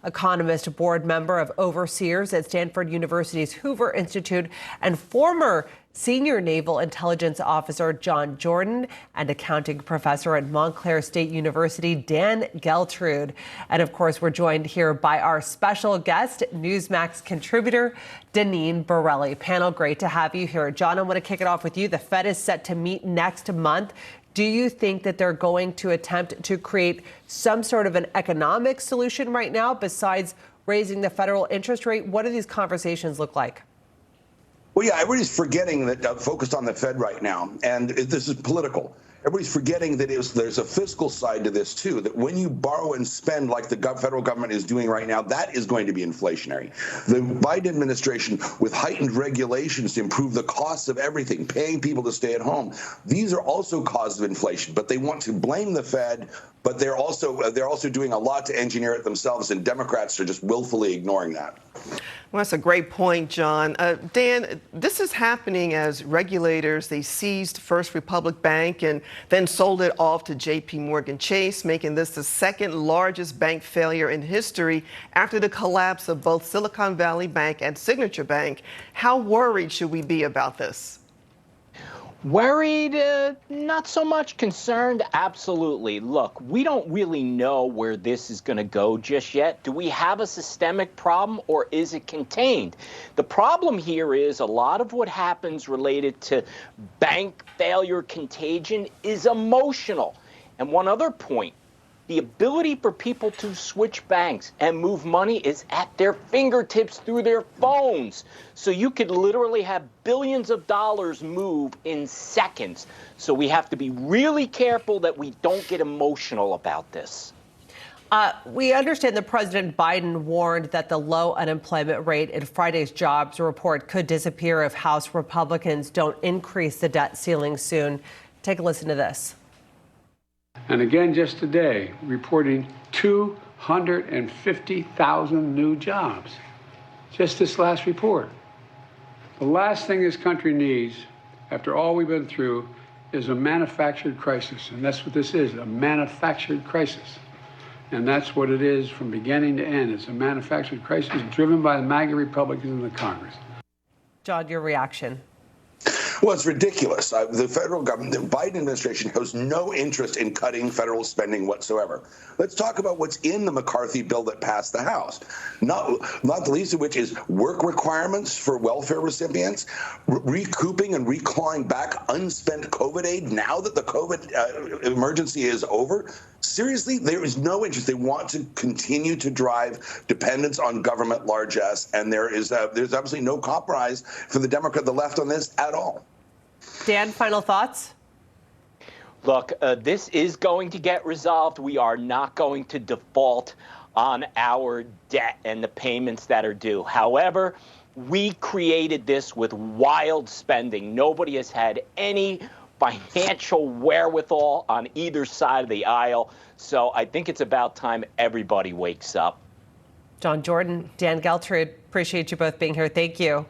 economist, board member of overseers at Stanford University's Hoover Institute, and former Senior Naval Intelligence Officer John Jordan, and accounting professor at Montclair State University, Dan Geltrude. And of course, we're joined here by our special guest, NewsMax contributor Deneen Borelli. Panel, great to have you here. John, I want to kick it off with you. The Fed is set to meet next month. Do you think that they're going to attempt to create some sort of an economic solution right now besides raising the federal interest rate? What do these conversations look like? Well, yeah, everybody's forgetting that focused on the Fed right now, and this is political. Everybody's forgetting that there's a fiscal side to this, too, that when you borrow and spend like the federal government is doing right now, that is going to be inflationary. The Biden administration, with heightened regulations to improve the costs of everything, paying people to stay at home, these are also causes of inflation. But they want to blame the Fed, but they're also doing a lot to engineer it themselves, and Democrats are just willfully ignoring that. Well, that's a great point, John. Dan, this is happening as regulators, they seized First Republic Bank and then sold it off to J.P. Morgan Chase, making this the second largest bank failure in history after the collapse of both Silicon Valley Bank and Signature Bank. How worried should we be about this? Worried, not so much. Concerned, absolutely. Look, we don't really know where this is going to go just yet. Do we have a systemic problem, or is it contained? The problem here is a lot of what happens related to bank failure contagion is emotional. And one other point, the ability for people to switch banks and move money is at their fingertips through their phones. So you could literally have billions of dollars move in seconds. So we have to be really careful that we don't get emotional about this. We understand that President Biden warned that the low unemployment rate in Friday's jobs report could disappear if House Republicans don't increase the debt ceiling soon. Take a listen to this. And again, just today, reporting 250,000 new jobs. Just this last report. The last thing this country needs, after all we've been through, is a manufactured crisis. And that's what this is, a manufactured crisis. And that's what it is from beginning to end. It's a manufactured crisis driven by the MAGA Republicans in the Congress. John, your reaction? Well, it's ridiculous. The federal government, the Biden administration, has no interest in cutting federal spending whatsoever. Let's talk about what's in the McCarthy bill that passed the House. Not the least of which is work requirements for welfare recipients, recouping and reclawing back unspent COVID aid now that the COVID emergency is over. Seriously, there is no interest. They want to continue to drive dependence on government largesse, and there's absolutely no compromise for the left on this at all. Dan, final thoughts? Look, this is going to get resolved. We are not going to default on our debt and the payments that are due. However, we created this with wild spending. Nobody has had any financial wherewithal on either side of the aisle. So I think it's about time everybody wakes up. John Jordan, Dan Geltrude, appreciate you both being here. Thank you.